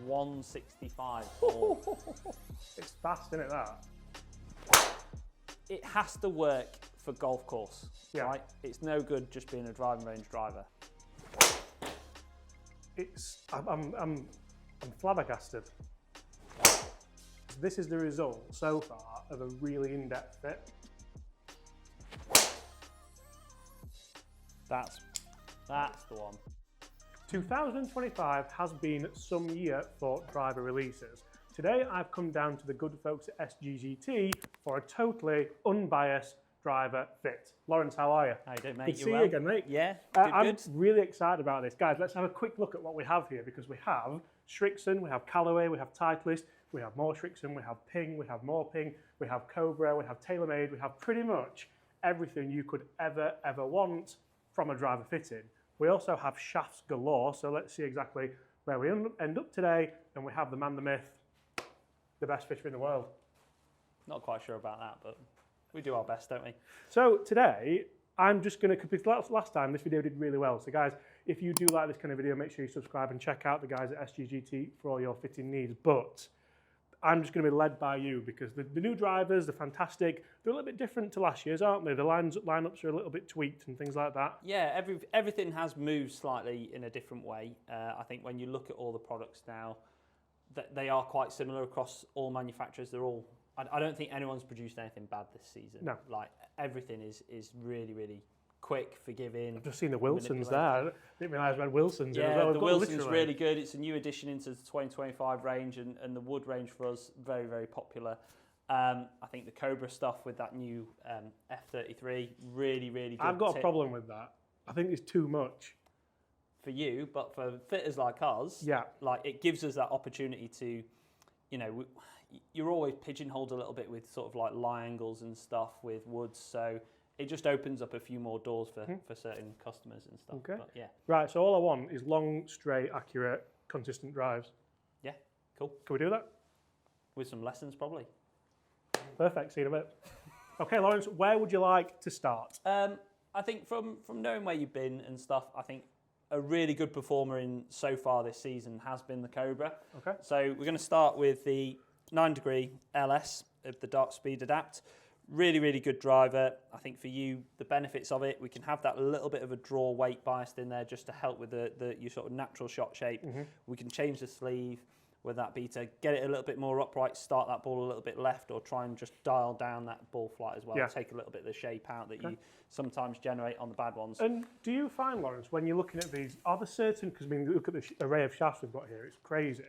165 ball. It's fast, isn't it, that? It has to work for golf course, right? It's no good just being a driving range driver. I'm flabbergasted. This is the result so far of a really in-depth fit. That's the one. 2025 has been some year for driver releases. Today I've come down to the good folks at SGGT for a totally unbiased driver fit. Lawrence, how are you? How you doing, mate? Good to see you again, mate. Yeah, I'm really excited about this. Guys, let's have a quick look at what we have here, because we have Srixon, we have Callaway, we have Titleist, we have more Srixon, we have Ping, we have more Ping, we have Cobra, we have Taylormade, we have pretty much everything you could ever want from a driver fitting. We also have shafts galore, so let's see exactly where we end up today. And we have the man, the myth, the best fitter in the world. Not quite sure about that, but we do our best, don't we? So today, I'm just going to, because last time this video did really well. So guys, if you do like this kind of video, make sure you subscribe and check out the guys at SGGT for all your fitting needs. But I'm just going to be led by you, because the new drivers, they're fantastic. They're a little bit different to last year's, aren't they? The lineups are a little bit tweaked and things like that. Yeah, everything has moved slightly in a different way. I think when you look at all the products now, they are quite similar across all manufacturers. They're all. I don't think anyone's produced anything bad this season. No. Like everything is really quick, forgiving. I've just seen the Wilsons there. I didn't realise we had Wilsons. Yeah, the Wilson's really good. It's a new addition into the 2025 range, and the wood range for us, very popular. I think the Cobra stuff with that new F33, really good. I've got a problem with that. I think it's too much. For you, but for fitters like us, yeah, like it gives us that opportunity to, you're always pigeonholed a little bit with sort of like lie angles and stuff with woods, so it just opens up a few more doors for certain customers and stuff. Okay. But yeah. Right, so all I want is long, straight, accurate, consistent drives. Yeah, cool. Can we do that? With some lessons, probably. Perfect, see you in a bit. Okay, Lawrence, where would you like to start? I think from knowing where you've been and stuff, I think a really good performer in so far this season has been the Cobra. Okay. So we're going to start with the 9° LS of the DarkSpeed Adapt. Really good driver. I think for you, the benefits of it, we can have that little bit of a draw weight biased in there just to help with your sort of natural shot shape. We can change the sleeve, whether that be to get it a little bit more upright, start that ball a little bit left, or try and just dial down that ball flight as well. Yeah. Take a little bit of the shape out that you sometimes generate on the bad ones. And do you find, Lawrence, when you're looking at these, are there certain, because I mean, look at the array of shafts we've got here, it's crazy.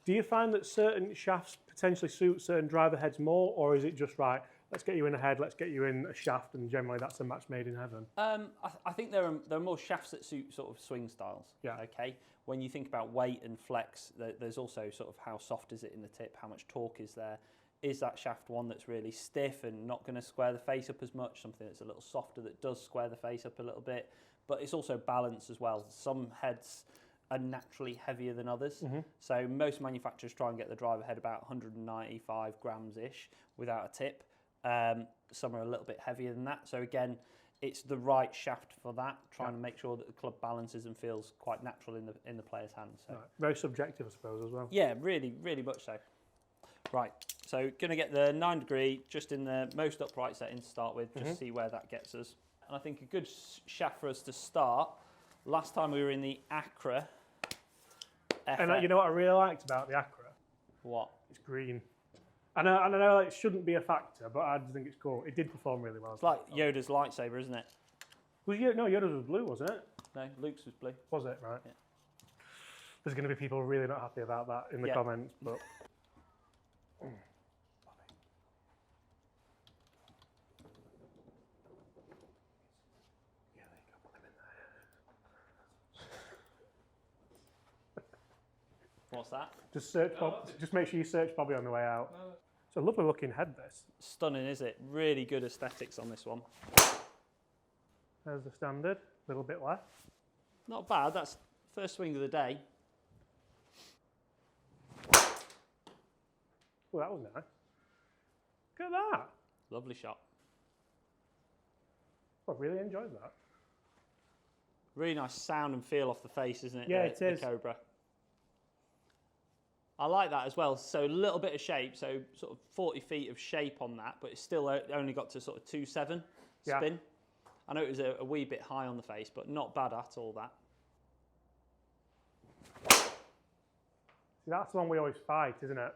Do you find that certain shafts potentially suit certain driver heads more, or is it just right, let's get you in a head, let's get you in a shaft, and generally that's a match made in heaven? I think there are more shafts that suit sort of swing styles. Yeah. Okay. When you think about weight and flex, there's also sort of how soft is it in the tip, how much torque is there. Is that shaft one that's really stiff and not going to square the face up as much, something that's a little softer that does square the face up a little bit, but it's also balance as well. Some heads are naturally heavier than others. So most manufacturers try and get the driver head about 195 grams-ish without a tip. Some are a little bit heavier than that. So again, it's the right shaft for that, trying to make sure that the club balances and feels quite natural in the player's hands. So. Right. Very subjective, I suppose, as well. Yeah, really much so. Right, so going to get the 9° just in the most upright setting to start with, just see where that gets us. And I think a good shaft for us to start, last time we were in the Acra FX. And you know what I really liked about the Acra? What? It's green. I know it shouldn't be a factor, but I just think it's cool. It did perform really well. It's like Yoda's lightsaber, isn't it? No, Yoda's was blue, wasn't it? No, Luke's was blue. Was it? Right. Yeah. There's going to be people really not happy about that in the comments, but... What's that? Just search. Just make sure you search Bobby on the way out. It's a lovely looking head. This. Stunning, is it? Really good aesthetics on this one. There's the standard. A little bit left. Not bad. That's first swing of the day. Oh, that was nice. Look at that. Lovely shot. I really enjoyed that. Really nice sound and feel off the face, isn't it? Yeah, it is. The Cobra. I like that as well. So a little bit of shape, so sort of 40 feet of shape on that, but it's still only got to sort of 2.7 spin. I know it was a wee bit high on the face, but not bad at all, that. See, that's the one we always fight, isn't it?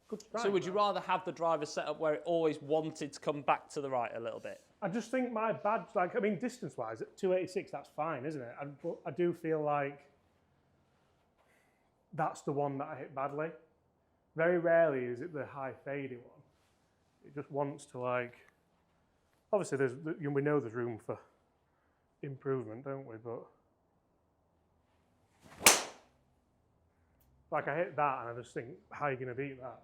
Good strike, so would you rather have the driver set up where it always wanted to come back to the right a little bit? I just think my badge, like, I mean, distance-wise, at 286, that's fine, isn't it? But I do feel like that's the one that I hit badly. Very rarely is it the high fadey one. It just wants to, like, obviously we know there's room for improvement, don't we? But like, I hit that and I just think, how are you going to beat that?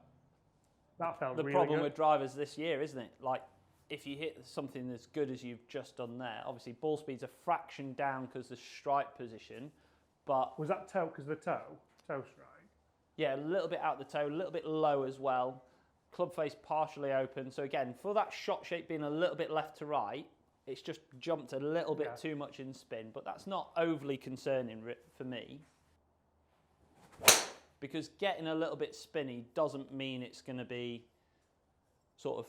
That felt really good. The problem with drivers this year, isn't it? Like, if you hit something as good as you've just done there, obviously ball speed's a fraction down because the strike position, but... Was that toe, because of the toe strike? Yeah, a little bit out the toe, a little bit low as well. Club face partially open. So again, for that shot shape being a little bit left to right, it's just jumped a little bit too much in spin, but that's not overly concerning for me. Because getting a little bit spinny doesn't mean it's going to be sort of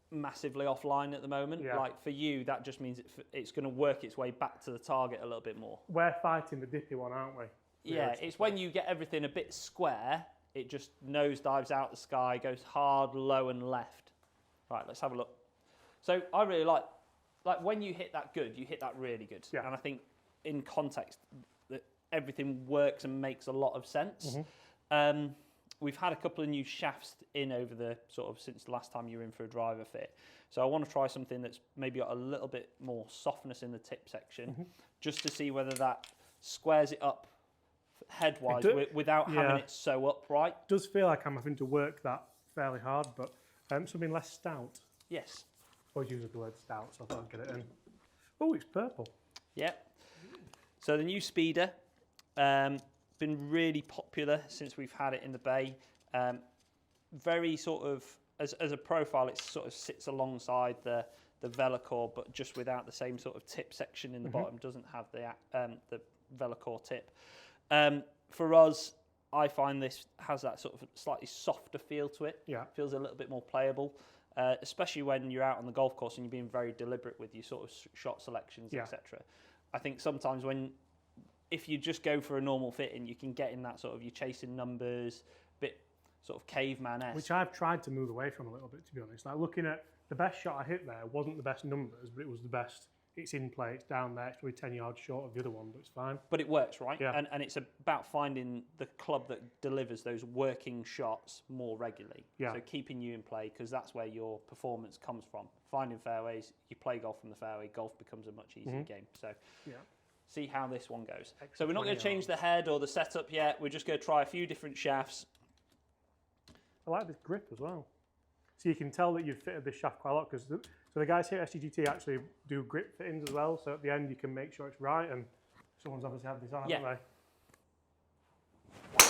massively offline at the moment. Yeah. Like for you, that just means it's going to work its way back to the target a little bit more. We're fighting the dippy one, aren't we? Yeah, it's when you get everything a bit square, it just nosedives out the sky, goes hard, low and left. Right, let's have a look. So I really like when you hit that good, you hit that really good. Yeah. And I think in context, that everything works and makes a lot of sense. Mm-hmm. We've had a couple of new shafts in over the sort of since the last time you were in for a driver fit. So I want to try something that's maybe got a little bit more softness in the tip section, just to see whether that squares it up headwise without having it so upright. It does feel like I'm having to work that fairly hard, but something less stout. Yes. I always use the word stout, so I thought I'd get it in. Oh, it's purple. Yeah. So the new speeder, been really popular since we've had it in the bay. Very sort of, as a profile, it sort of sits alongside the Velocore, but just without the same sort of tip section in the bottom. Doesn't have the Velocore tip. For us, I find this has that sort of slightly softer feel to it. Yeah. Feels a little bit more playable, especially when you're out on the golf course and you're being very deliberate with your sort of shot selections, etc. I think sometimes if you just go for a normal fitting, you can get in that sort of, you're chasing numbers, bit sort of caveman-esque. Which I've tried to move away from a little bit, to be honest. Like, looking at the best shot I hit there wasn't the best numbers, but it was the best. It's in play, it's down there, it's probably 10 yards short of the other one, but it's fine. But it works, right? Yeah. And it's about finding the club that delivers those working shots more regularly. Yeah. So keeping you in play, because that's where your performance comes from. Finding fairways, you play golf from the fairway, golf becomes a much easier game. So see how this one goes. So we're not going to change the head or the setup yet. We're just going to try a few different shafts. I like this grip as well. So you can tell that you've fitted this shaft quite a lot, because so the guys here at SGGT actually do grip fittings as well. So at the end you can make sure it's right, and someone's obviously had this on, haven't they?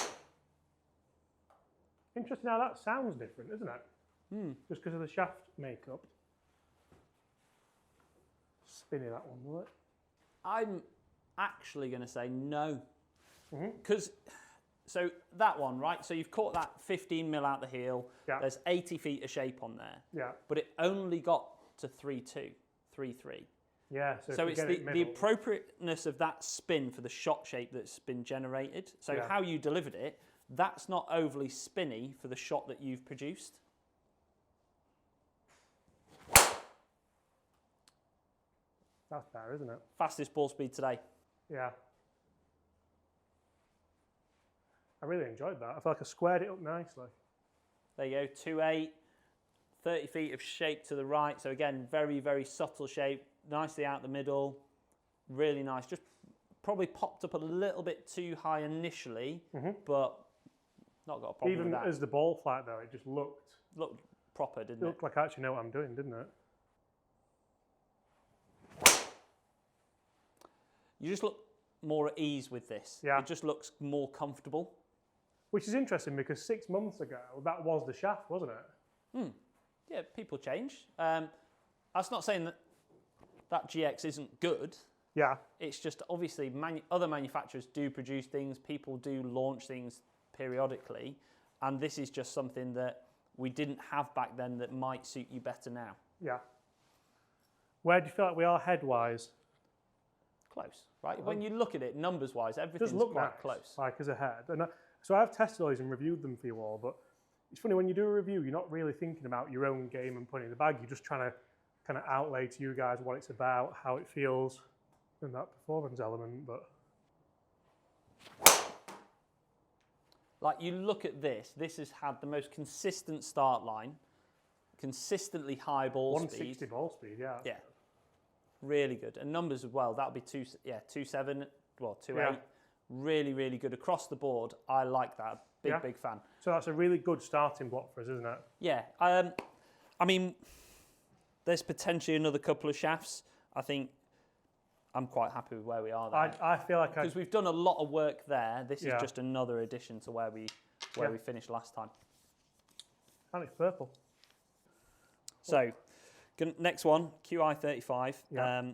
Interesting how that sounds different, isn't it? Just because of the shaft makeup. Spinny that one, will it? I'm actually going to say no. Because, so that one, right? So you've caught that 15 mil out the heel. Yeah. There's 80 feet of shape on there. Yeah. But it only got to 3.2, 3.3. Yeah, so it's the appropriateness of that spin for the shot shape that's been generated. So how you delivered it, that's not overly spinny for the shot that you've produced. That's better, isn't it? Fastest ball speed today. Yeah. I really enjoyed that. I feel like I squared it up nicely. There you go, 2.8, 30 feet of shape to the right. So again, very, very subtle shape, nicely out the middle, really nice. Just probably popped up a little bit too high initially, but not got a problem with that. Even as the ball flight though, it just looked proper, didn't it? It looked like I actually know what I'm doing, didn't it? You just look more at ease with this. Yeah. It just looks more comfortable. Which is interesting, because 6 months ago, that was the shaft, wasn't it? Yeah, people change. That's not saying that GX isn't good. Yeah. It's just obviously other manufacturers do produce things, people do launch things, periodically, and this is just something that we didn't have back then that might suit you better now. Yeah. Where do you feel like we are head-wise? Close, right? When you look at it, numbers-wise, everything's Does look quite nice, close. like as a head. And so I've tested all these and reviewed them for you all, but it's funny, when you do a review, you're not really thinking about your own game and putting it in the bag. You're just trying to kind of outlay to you guys what it's about, how it feels, and that performance element. But like, you look at this has had the most consistent start line, consistently high ball 160 speed. ball speed, yeah. Yeah, really good. And numbers as well, that'll be 2.7, well, 2.8. Yeah. Really, really good across the board. I like that. Big fan. So that's a really good starting block for us, isn't it? Yeah. I mean, there's potentially another couple of shafts. I think I'm quite happy with where we are there. I feel like because we've done a lot of work there. This is Yeah. just another addition to where we finished last time. And it's purple. So, next one, QI35. Yeah.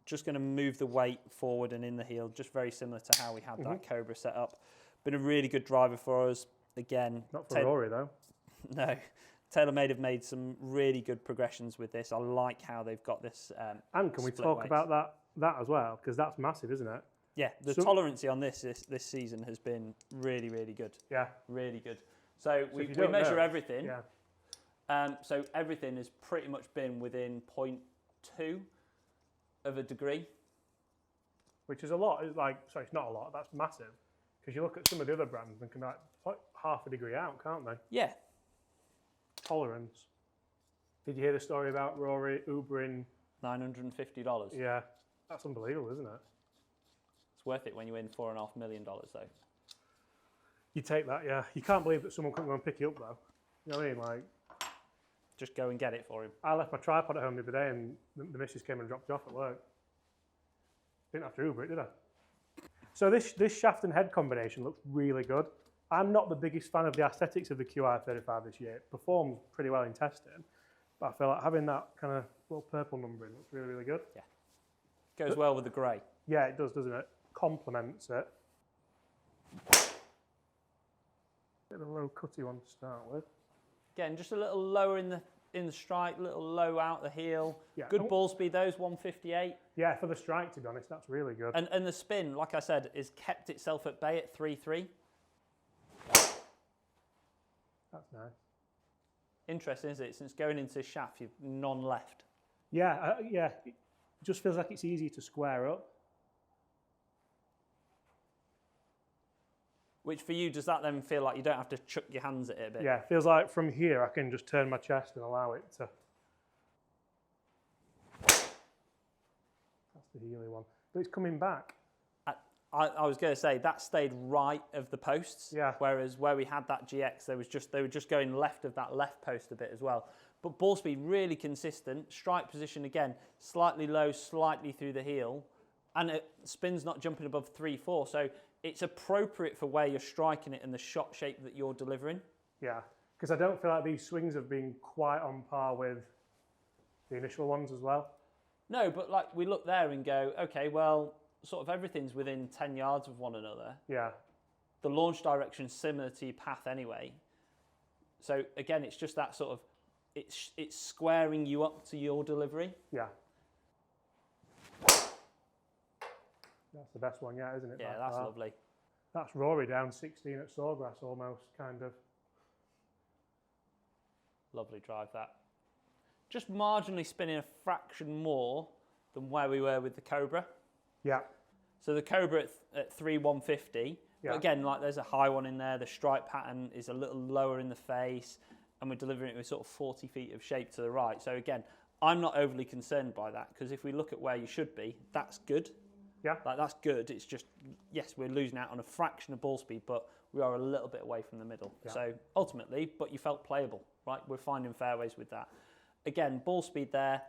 Just going to move the weight forward and in the heel, just very similar to how we had that Cobra set up. Been a really good driver for us. Again, Not for Rory though. No, Taylormade have made some really good progressions with this. I like how they've got this. And can we split talk weights. about that as well? Because that's massive, isn't it? Yeah, the tolerancy on this season has been really, really good. Yeah. Really good. So we if you don't measure know, everything. Yeah. So everything has pretty much been within 0.2 of a degree. Which is a lot. It's like, sorry, it's not a lot. That's massive. Because you look at some of the other brands and can be like half a degree out, can't they? Yeah. Tolerance. Did you hear the story about Rory Ubering? $950. Yeah. That's unbelievable, isn't it? It's worth it when you win $4.5 million, though. You take that, yeah. You can't believe that someone couldn't go and pick you up, though. You know what I mean? Like, just go and get it for him. I left my tripod at home the other day and the missus came and dropped it off at work. Didn't have to Uber it, did I? So this shaft and head combination looks really good. I'm not the biggest fan of the aesthetics of the QI35 this year. It performs pretty well in testing, but I feel like having that kind of little purple numbering looks really, really good. Yeah. Goes well with the grey. Yeah, it does, doesn't it? Complements it. Bit of a low cutty one to start with. Again, just a little lower in the strike, a little low out the heel. Yeah. Good ball speed, those 158. Yeah, for the strike, to be honest, that's really good. And the spin, like I said, has kept itself at bay at 3.3. That's nice. Interesting, isn't it? Since going into shaft, you've non-left. Yeah, yeah. It just feels like it's easy to square up. Which for you, does that then feel like you don't have to chuck your hands at it a bit? Yeah, it feels like from here I can just turn my chest and allow it to. That's the Healy one. But it's coming back. I was going to say that stayed right of the posts. Yeah. Whereas where we had that GX, they were just going left of that left post a bit as well. But ball speed really consistent. Strike position again, slightly low, slightly through the heel, and spin's not jumping above 3.4. So it's appropriate for where you're striking it and the shot shape that you're delivering. Yeah, because I don't feel like these swings have been quite on par with the initial ones as well. No, but like we look there and go, okay, well, sort of everything's within 10 yards of one another. Yeah. The launch direction's similar to your path anyway. So again, it's just that sort of, it's squaring you up to your delivery. Yeah. That's the best one yet, isn't it? Yeah, that's lovely. That's Rory down 16 at Sawgrass almost, kind of. Lovely drive that. Just marginally spinning a fraction more than where we were with the Cobra. Yeah. So the Cobra at 3.150, Yeah. but again, like there's a high one in there, the stripe pattern is a little lower in the face, and we're delivering it with sort of 40 feet of shape to the right. So again, I'm not overly concerned by that, because if we look at where you should be, that's good. Yeah. Like that's good. It's just, yes, we're losing out on a fraction of ball speed, but we are a little bit away from the middle. Yeah. So ultimately, but you felt playable, right? We're finding fairways with that. Again, ball speed there,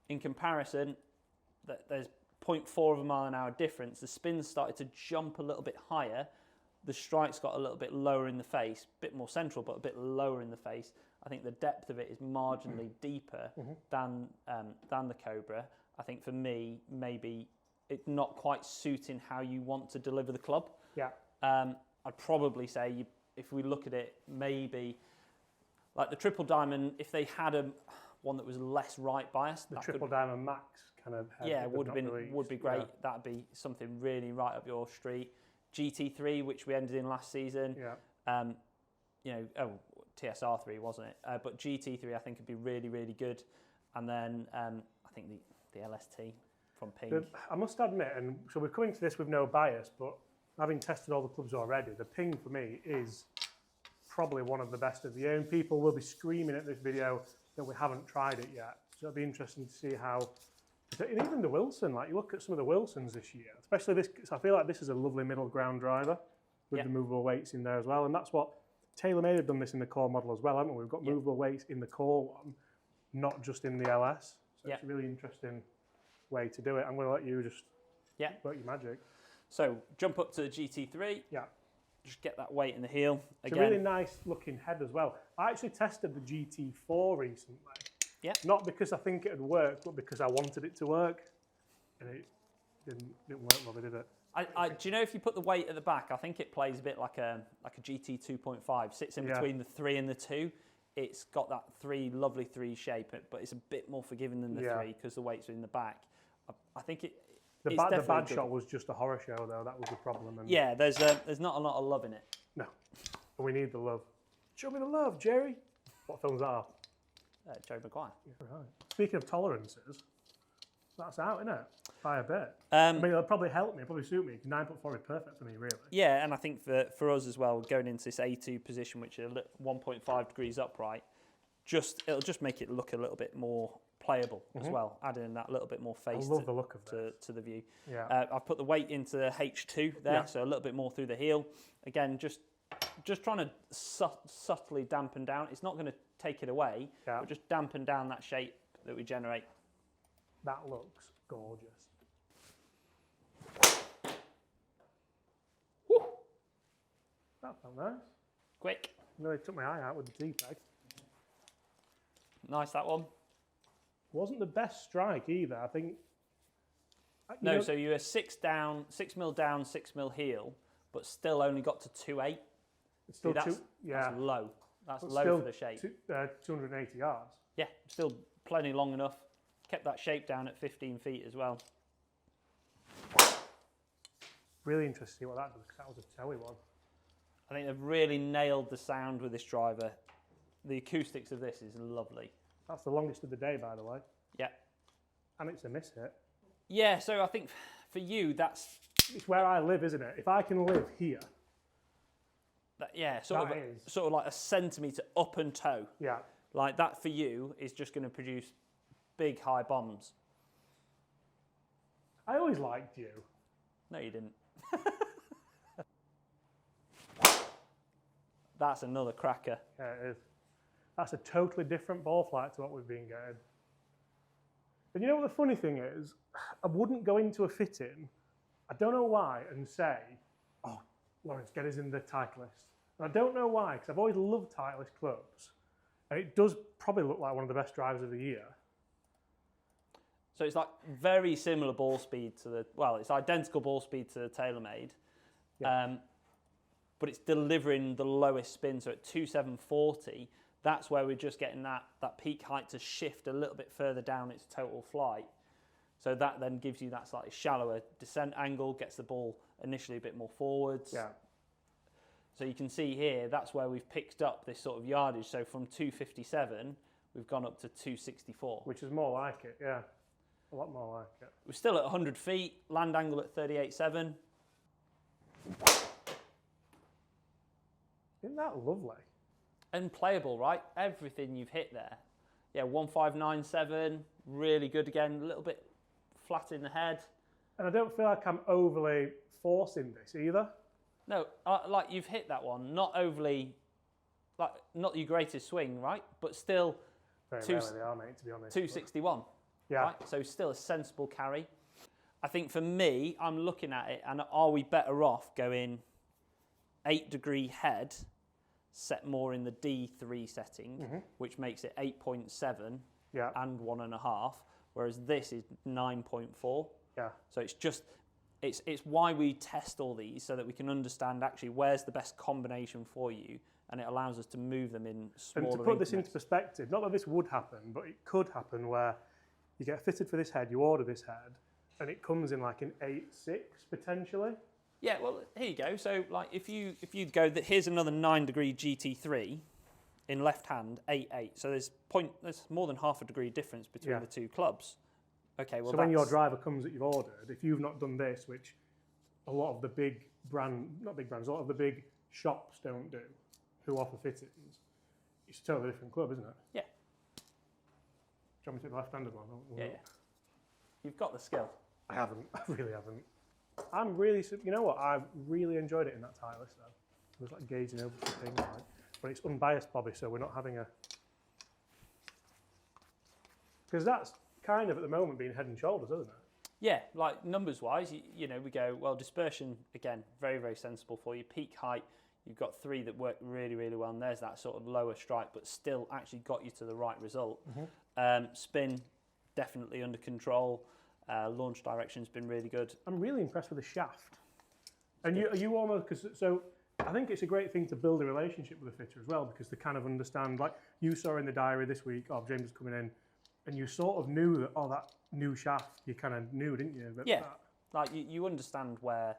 in comparison, there's 0.4 of a mile an hour difference. The spin started to jump a little bit higher. The strike's got a little bit lower in the face, a bit more central, but a bit lower in the face. I think the depth of it is marginally deeper than the Cobra. I think for me, maybe it's not quite suiting how you want to deliver the club. Yeah. I'd probably say if we look at it, maybe like the triple diamond, if they had one that was less right biased, the triple diamond max kind of head would be great. Yeah. That'd be something really right up your street. GT3, which we ended in last season. Yeah. You know, TSR3 wasn't it? But GT3 I think would be really, really good. And then I think the LST from Ping. I must admit, and so we're coming to this with no bias, but having tested all the clubs already, the Ping for me is probably one of the best of the year. And people will be screaming at this video that we haven't tried it yet. So it'll be interesting to see how. And even the Wilson, like you look at some of the Wilsons this year, especially this. So I feel like this is a lovely middle ground driver with the movable weights in there as well, and that's what Taylormade have done this in the core model as well, haven't we? We've got movable weights in the core one, not just in the LS. So it's a really interesting way to do it. I'm going to let you just work your magic. So jump up to the GT3. Yeah. Just get that weight in the heel. It's a really nice looking head as well. I actually tested the GT4 recently. Yeah. Not because I think it would work, but because I wanted it to work. And it didn't work well, did it? Do you know if you put the weight at the back, I think it plays a bit like a GT 2.5, sits in between the 3 and the 2. It's got that lovely 3 shape, but it's a bit more forgiving than the 3 because the weight's in the back. I think the bad shot was just a horror show, though. That was the problem. And yeah, there's not a lot of love in it. No, but we need the love. Show me the love, Jerry. What films are? Joe Maguire. Yeah, right. Speaking of tolerances, that's out, isn't it? By a bit. I mean, it'll probably help me, it'll probably suit me. 9.4 is perfect for me, really. Yeah, and I think for us as well, going into this A2 position, which is 1.5 degrees upright, it'll just make it look a little bit more playable as well, adding that little bit more face I love the look of to the view. Yeah. I've put the weight into H2 there, so a little bit more through the heel. Again, just trying to subtly dampen down. It's not going to take it away, but just dampen down that shape that we generate. That looks gorgeous. Woo. That felt nice. Quick. Nearly took my eye out with the T-peg. Nice, that one. Wasn't the best strike either, I think. No, so you were 6 mil down, 6 mil heel, but still only got to 2.8. It's still that's low. That's low for the shape. 280 yards. Yeah, still plenty long enough. Kept that shape down at 15 feet as well. Really interesting to see what that does, because that was a towy one. I think they've really nailed the sound with this driver. The acoustics of this is lovely. That's the longest of the day, by the way. Yeah. And it's a miss hit. Yeah, so I think for you, it's where I live, isn't it? If I can live here. Sort of like a centimetre up and toe. Yeah. Like that for you is just going to produce big high bombs. I always liked you. No, you didn't. That's another cracker. Yeah, it is. That's a totally different ball flight to what we've been getting. And you know what the funny thing is? I wouldn't go into a fitting, I don't know why, and say, oh, Lawrence, get us in the Titleist. And I don't know why, because I've always loved Titleist clubs. And it does probably look like one of the best drivers of the year. So it's like very similar ball speed to it's identical ball speed to the Taylormade. Yeah. But it's delivering the lowest spin. So at 2,740, that's where we're just getting that peak height to shift a little bit further down its total flight. So that then gives you that slightly shallower descent angle, gets the ball initially a bit more forwards. Yeah. So you can see here, that's where we've picked up this sort of yardage. So from 257, we've gone up to 264. Which is more like it, yeah. A lot more like it. We're still at 100 feet, land angle at 38.7. Isn't that lovely? And playable, right? Everything you've hit there. Yeah, 1597, really good again, a little bit flat in the head. And I don't feel like I'm overly forcing this either. No, like you've hit that one, not overly, like not your greatest swing, right? But still, Very rarely they are, mate, to be honest. 261. Yeah. Right? So still a sensible carry. I think for me, I'm looking at it, and are we better off going 8-degree head, set more in the D3 setting, which makes it 8.7 and 1.5, whereas this is 9.4. Yeah. So it's just, it's why we test all these, so that we can understand actually where's the best combination for you, and it allows us to move them in smaller And to put this increments. into perspective, not that this would happen, but it could happen where you get fitted for this head, you order this head, and it comes in like an 8.6 potentially. Yeah, well, here you go. So, like, if you go, here's another 9-degree GT3 in left hand, 8.8. So there's more than half a degree difference between the two clubs. Okay, well, so when your driver comes that you've ordered, if you've not done this, which a lot of the big not big brands, a lot of the big shops don't do, who offer fittings, it's a totally different club, isn't it? Yeah. Do you want me to take the left-handed one? Yeah. You've got the skill. I haven't. I really haven't. I'm really, you know what? I really enjoyed it in that Titleist though. It was like gazing over the thing, like, but it's unbiased, Bobby, so we're not having a. Because that's kind of at the moment being head and shoulders, isn't it? Yeah, like numbers-wise, you know, we go, well, dispersion, again, very, very sensible for you. Peak height, you've got 3 that work really, really well, and there's that sort of lower strike, but still actually got you to the right result. Spin, definitely under control. Launch direction's been really good. I'm really impressed with the shaft. And you almost, so I think it's a great thing to build a relationship with a fitter as well, because they kind of understand, like you saw in the diary this week, James is coming in, and you sort of knew that, that new shaft, you kind of knew, didn't you? Yeah, like you understand where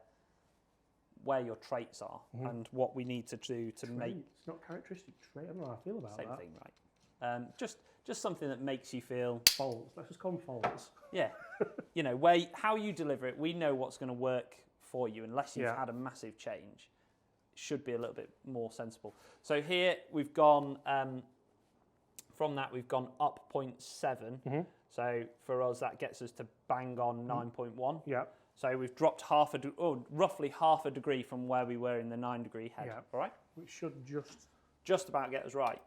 your traits are and what we need to do to make. It's not characteristic trait. I don't know how I feel about Same that. thing, right? Just something that makes you feel faults. Let's just call them faults. Yeah, you know, how you deliver it, we know what's going to work for you, unless you've had a massive change. It should be a little bit more sensible. So here we've gone. From that, we've gone up 0.7. So for us, that gets us to bang on 9.1. Yeah. So we've dropped roughly half a degree from where we were in the 9-degree head. Yeah. All right. Which should just about get us right.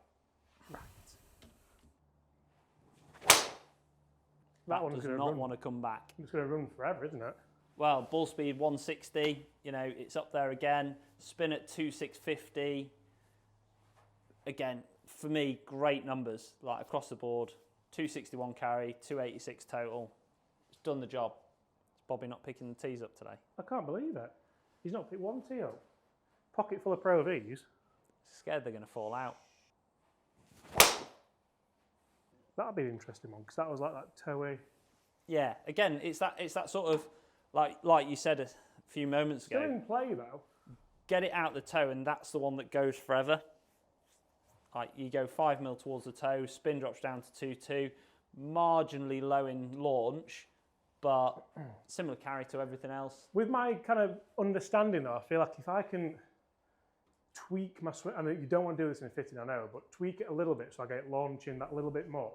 That one does not want to come back. It's going to run forever, isn't it? Well, ball speed 160. You know, it's up there again. Spin at 2,650. Again, for me, great numbers, like across the board. 261 carry, 286 total. It's done the job. Is Bobby not picking the tees up today? I can't believe it. He's not picked one tee up. Pocket full of Pro Vs. Scared they're going to fall out. That'll be an interesting one, because that was like that toey. Yeah, again, it's that sort of, like you said a few moments ago. Still in play though. Get it out the toe, and that's the one that goes forever. Like you go 5 mil towards the toe, spin drops down to 2.2, marginally low in launch, but similar carry to everything else. With my kind of understanding though, I feel like if I can tweak my swing, I mean, you don't want to do this in a fitting, I know, but tweak it a little bit so I get it launching that little bit more,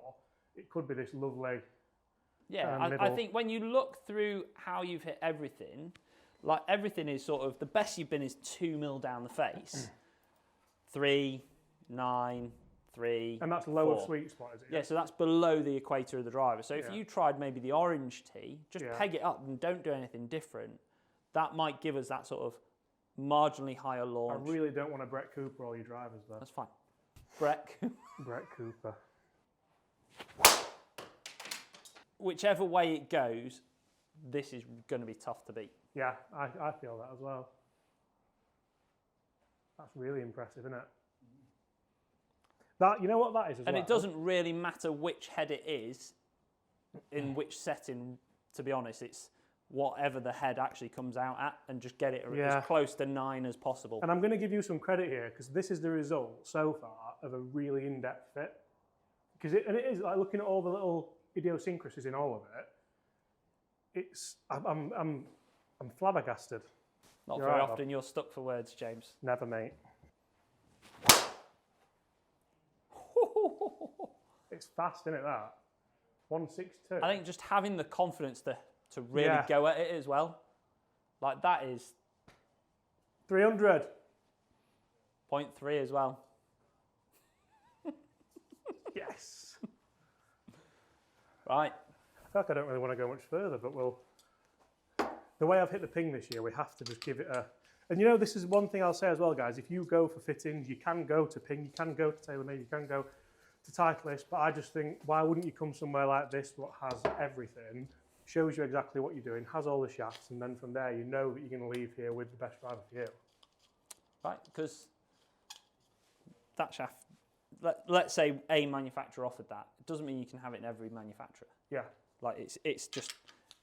it could be this lovely. Yeah, I think when you look through how you've hit everything, like everything is sort of, the best you've been is 2 mil down the face. 3, 9, 3. And that's lower 4. sweet spot, is it? Yeah, so that's below the equator of the driver. So if you tried maybe the orange tee, just peg it up and don't do anything different, that might give us that sort of marginally higher launch. I really don't want to Brett Cooper all your drivers though. That's fine. Brett. Brett Cooper. Whichever way it goes, this is going to be tough to beat. Yeah, I feel that as well. That's really impressive, isn't it? That, you know what that is as well? And it doesn't really matter which head it is, in which setting, to be honest. It's whatever the head actually comes out at, and just get it as close to 9 as possible. And I'm going to give you some credit here, because this is the result so far of a really in-depth fit. Because it is like looking at all the little idiosyncrasies in all of it. I'm flabbergasted. Not very often you're stuck for words, James. Never, mate. It's fast, isn't it, that? 162. I think just having the confidence to really go at it as well. Like that is 300. 0.3 as well. Yes. Right. I feel like I don't really want to go much further, but the way I've hit the ping this year, we have to just give it a... And you know, this is one thing I'll say as well, guys. If you go for fittings, you can go to Ping, you can go to Taylormade, you can go to Titleist, but I just think, why wouldn't you come somewhere like this, what has everything, shows you exactly what you're doing, has all the shafts, and then from there you know that you're going to leave here with the best driver for you. Right, because that shaft, let's say a manufacturer offered that, it doesn't mean you can have it in every manufacturer. Yeah. Like it's just,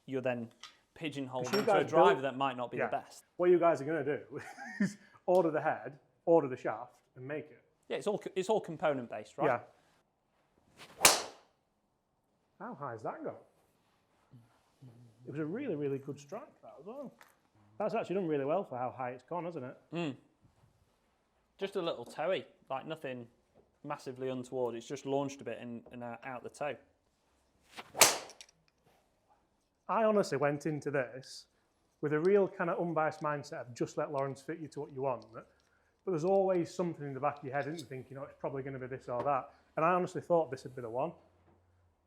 you're then pigeonholed into a driver that might not be the best. What you guys are going to do is order the head, order the shaft, and make it. Yeah, it's all component based, right? Yeah. How high has that gone? It was a really, really good strike, that as well. That's actually done really well for how high it's gone, hasn't it? Mm. Just a little toey, like nothing massively untoward. It's just launched a bit and out the toe. I honestly went into this with a real kind of unbiased mindset of just let Lawrence fit you to what you want. But there's always something in the back of your head, isn't you, thinking, it's probably going to be this or that. And I honestly thought this would be the one.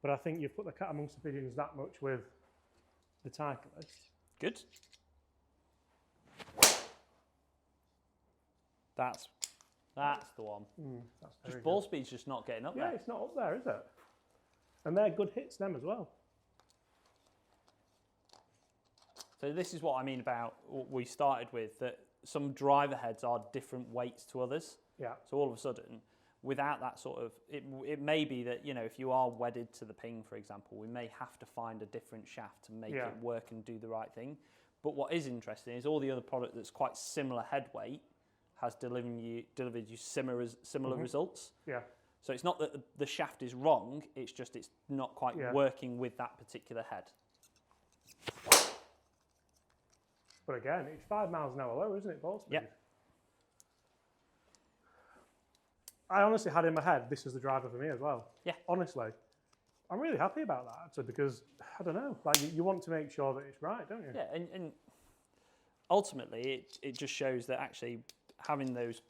But I think you've put the cat amongst the pigeons that much with the Titleist. Good. That's the one. Just ball speed's just not getting up there. Yeah, it's not up there, is it? And they're good hits, them as well. So this is what I mean about what we started with, that some driver heads are different weights to others. Yeah. So all of a sudden, without that sort of, it may be that, if you are wedded to the ping, for example, we may have to find a different shaft to make it work and do the right thing. But what is interesting is all the other product that's quite similar head weight has delivered you similar results. Yeah. So it's not that the shaft is wrong, it's just it's not quite working with that particular head. But again, it's 5 miles an hour low, isn't it, ball speed? Yeah. I honestly had in my head, this is the driver for me as well. Yeah. Honestly. I'm really happy about that, actually, because, I don't know, like you want to make sure that it's right, don't you? Yeah, and ultimately, it just shows that actually having those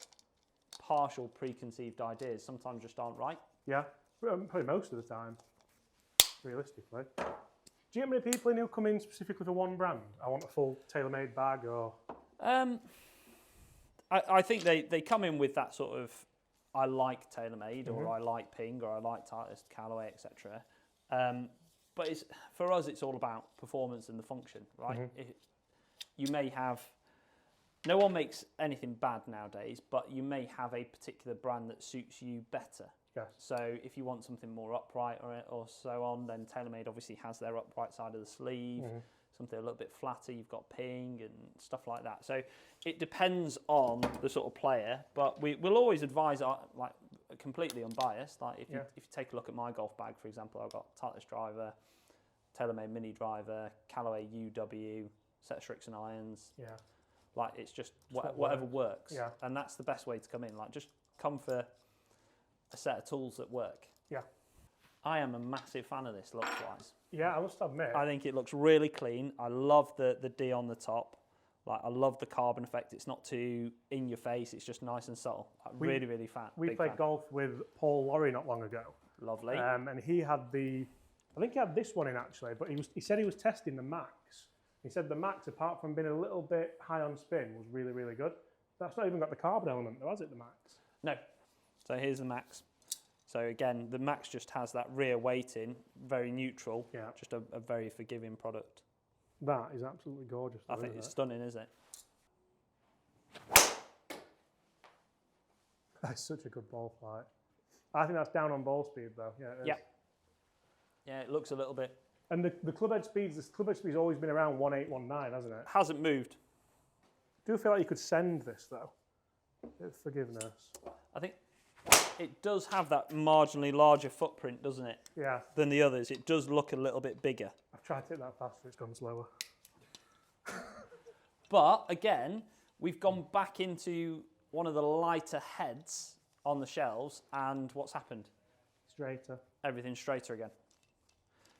partial preconceived ideas sometimes just aren't right. Yeah, probably most of the time, realistically. Do you get many people in who come in specifically for one brand? I want a full Taylormade bag, or? I think they come in with that sort of, I like Taylormade, or I like Ping, or I like Titleist, Callaway, etc. But for us, it's all about performance and the function, right? You may have, no one makes anything bad nowadays, but you may have a particular brand that suits you better. Yes. So if you want something more upright or so on, then Taylormade obviously has their upright side of the sleeve. Something a little bit flatter, you've got Ping and stuff like that. So it depends on the sort of player, but we'll always advise, like completely unbiased. Like if you take a look at my golf bag, for example, I've got Titleist driver, Taylormade mini driver, Callaway UW, set of Srixon irons. Yeah. Like it's just whatever works. Yeah. And that's the best way to come in. Like just come for a set of tools that work. Yeah. I am a massive fan of this looks-wise. Yeah, I must admit. I think it looks really clean. I love the D on the top. Like I love the carbon effect. It's not too in your face. It's just nice and subtle. Really fan. We played golf with Paul Lorry not long ago. Lovely. And he had I think he had this one in actually, but he said he was testing the Max. He said the Max, apart from being a little bit high on spin, was really, really good. That's not even got the carbon element though, has it, the Max? No. So here's the Max. So again, the Max just has that rear weighting, very neutral, just a very forgiving product. That is absolutely gorgeous. I think it's stunning, isn't it? That's such a good ball flight. I think that's down on ball speed though. Yeah, it is. Yeah, it looks a little bit. And the club head speed's always been around 1819, hasn't it? Hasn't moved. Do you feel like you could send this though? Forgiveness. I think it does have that marginally larger footprint, doesn't it? Yeah. Than the others. It does look a little bit bigger. I've tried to hit that faster, it's gone slower. But again, we've gone back into one of the lighter heads on the shelves, and what's happened? Straighter. Everything's straighter again.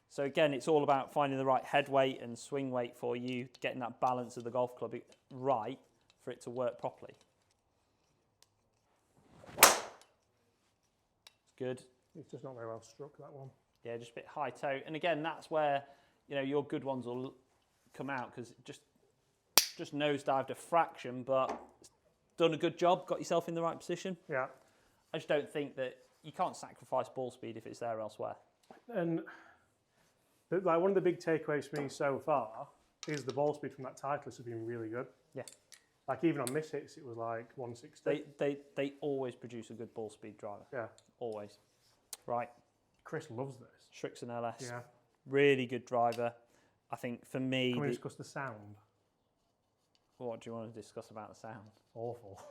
So again, it's all about finding the right head weight and swing weight for you, getting that balance of the golf club right for it to work properly. Good. It's just not very well struck, that one. Yeah, just a bit high toe. And again, that's where, your good ones will come out, because just nosedived a fraction, but done a good job, got yourself in the right position. Yeah. I just don't think that you can't sacrifice ball speed if it's there elsewhere. And But, like, one of the big takeaways for me so far is the ball speed from that Titleist has been really good. Yeah. Like, even on miss hits, it was like 160. They always produce a good ball speed driver. Yeah. Always. Right. Chris loves this. Srixon LS. Yeah. Really good driver. I think for me... Can we discuss the sound? What do you want to discuss about the sound? Awful.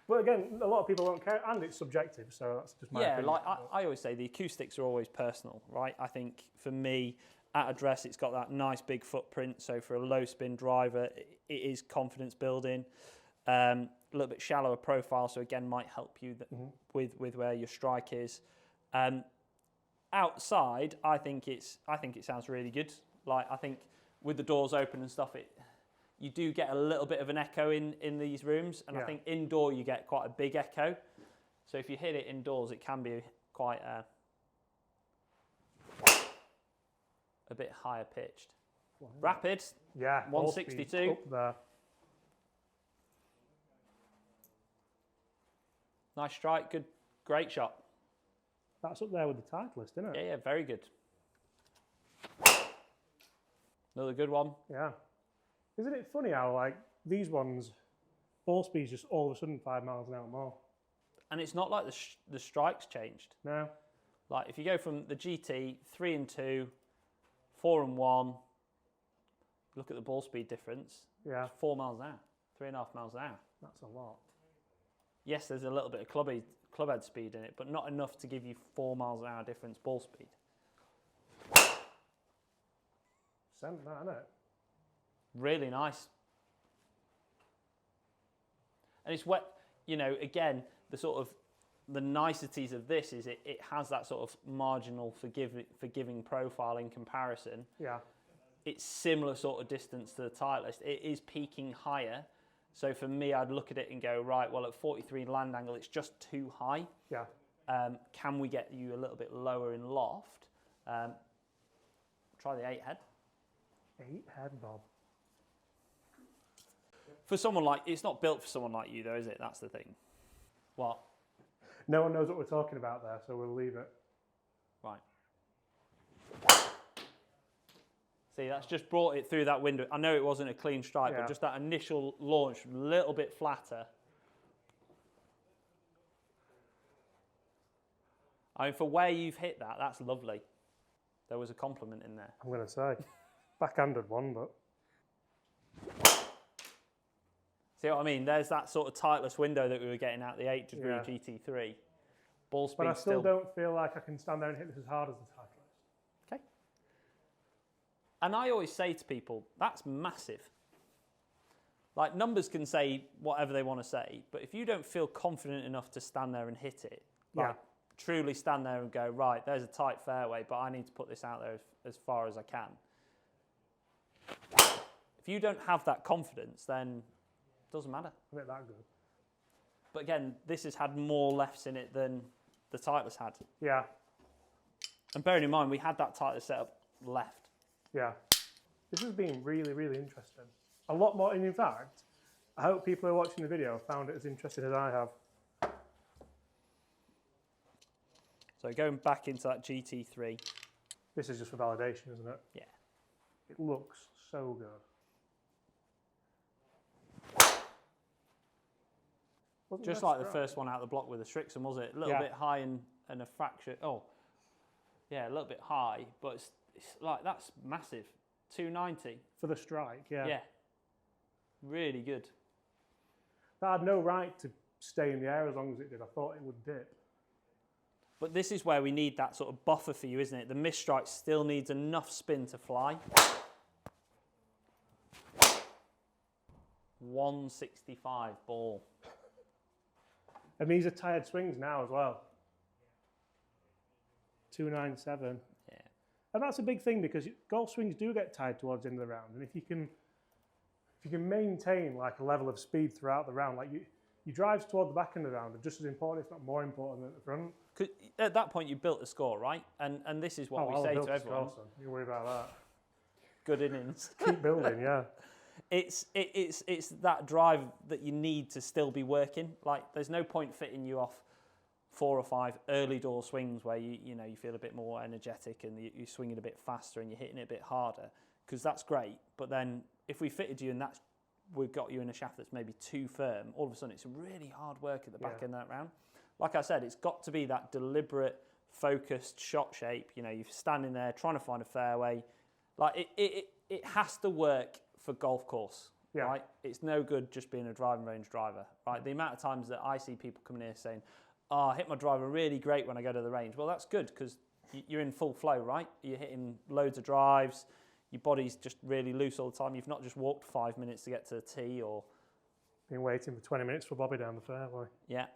But again, a lot of people won't care, and it's subjective, so that's just my opinion. Like I always say, the acoustics are always personal, right? I think for me, at address, it's got that nice big footprint, so for a low spin driver, it is confidence building. A little bit shallower profile, so again, might help you with where your strike is. Outside, I think it sounds really good. Like, I think with the doors open and stuff, you do get a little bit of an echo in these rooms, and I think indoor you get quite a big echo. So if you hit it indoors, it can be quite a bit higher pitched. Wow. Rapid, yeah, 162. Up there. Nice strike, good, great shot. That's up there with the Titleist, isn't it? Yeah, very good. Another good one. Yeah. Isn't it funny how, like, these ones, ball speed's just all of a sudden 5 miles an hour more? And it's not like the strike's changed. No. Like, if you go from the GT 3 and 2, 4 and 1, look at the ball speed difference. Yeah. It's 4 miles an hour, 3.5 miles an hour. That's a lot. Yes, there's a little bit of clubhead speed in it, but not enough to give you 4 miles an hour difference ball speed. Sent that, isn't it? Really nice. And it's wet, you know, again, the niceties of this is it has that sort of marginal forgiving profile in comparison. Yeah. It's similar sort of distance to the Titleist. It is peaking higher. So for me, I'd look at it and go, right, well, at 43 land angle, it's just too high. Yeah. Can we get you a little bit lower in loft? Try the 8 head. 8 head, Bob. For someone like, it's not built for someone like you though, is it? That's the thing. What? No one knows what we're talking about there, so we'll leave it. Right. See, that's just brought it through that window. I know it wasn't a clean strike, but just that initial launch, a little bit flatter. I mean, for where you've hit that, that's lovely. There was a compliment in there. I'm going to say. Backhanded one, but... See what I mean? There's that sort of Titleist window that we were getting out the 8 degree GT3. Ball speed. But I still don't feel like I can stand there and hit this as hard as the Titleist. Okay. And I always say to people, that's massive. Like, numbers can say whatever they want to say, but if you don't feel confident enough to stand there and hit it, like truly stand there and go, right, there's a tight fairway, but I need to put this out there as far as I can. If you don't have that confidence, then doesn't matter. A bit that good. But again, this has had more lefts in it than the Titleist had. Yeah. And bearing in mind, we had that Titleist set up left. Yeah. This has been really, really interesting. A lot more, and in fact, I hope people who are watching the video found it as interesting as I have. So going back into that GT3. This is just for validation, isn't it? Yeah. It looks so good. Just like the first one out the block with the Srixon, was it? A little bit high and a fraction. Oh, yeah, a little bit high, but it's like, that's massive. 290. For the strike, yeah. Yeah. Really good. That had no right to stay in the air as long as it did. I thought it would dip. But this is where we need that sort of buffer for you, isn't it? The missed strike still needs enough spin to fly. 165 ball. And these are tired swings now as well. 297. Yeah. And that's a big thing because golf swings do get tired towards the end of the round. And if you can maintain like a level of speed throughout the round, like your drives toward the back end of the round are just as important, if not more important, than at the front. At that point, you built the score, right? And this is what we say to everyone. You worry about that. Good innings. Keep building, yeah. It's that drive that you need to still be working. Like, there's no point fitting you off 4 or 5 early door swings where you feel a bit more energetic and you're swinging a bit faster and you're hitting it a bit harder, because that's great. But then if we fitted you and we've got you in a shaft that's maybe too firm, all of a sudden it's really hard work at the back end of that round. Like I said, it's got to be that deliberate, focused shot shape. You're standing there trying to find a fairway. Like it has to work for golf course, right? It's no good just being a driving range driver, right? The amount of times that I see people coming here saying, "Oh, I hit my driver really great when I go to the range." Well, that's good because you're in full flow, right? You're hitting loads of drives. Your body's just really loose all the time. You've not just walked 5 minutes to get to the tee or... Been waiting for 20 minutes for Bobby down the fairway. Yeah.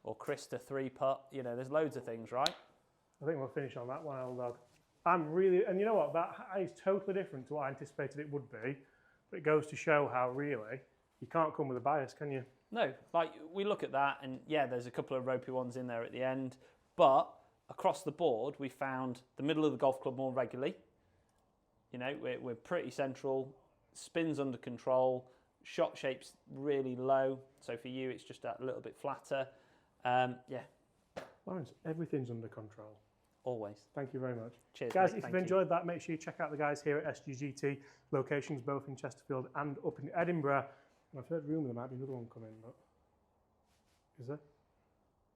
Or Chris to 3-putt. There's loads of things, right? I think we'll finish on that one, old dog. And you know what? That is totally different to what I anticipated it would be. But it goes to show how really you can't come with a bias, can you? No, like we look at that and yeah, there's a couple of ropey ones in there at the end, but across the board, we found the middle of the golf club more regularly. We're pretty central, spins under control, shot shape's really low. So for you, it's just a little bit flatter. Yeah. Lawrence, everything's under control. Always. Thank you very much. Cheers, guys, mate. if you've enjoyed that, make sure you check out the guys here at SGGT, locations both in Chesterfield and up in Edinburgh. And I've heard rumour there might be another one coming, but is there?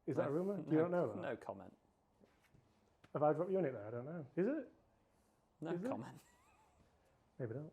Is that a rumour? You don't know that? No comment. Have I dropped you on it there? I don't know. Is it? No comment. Maybe not.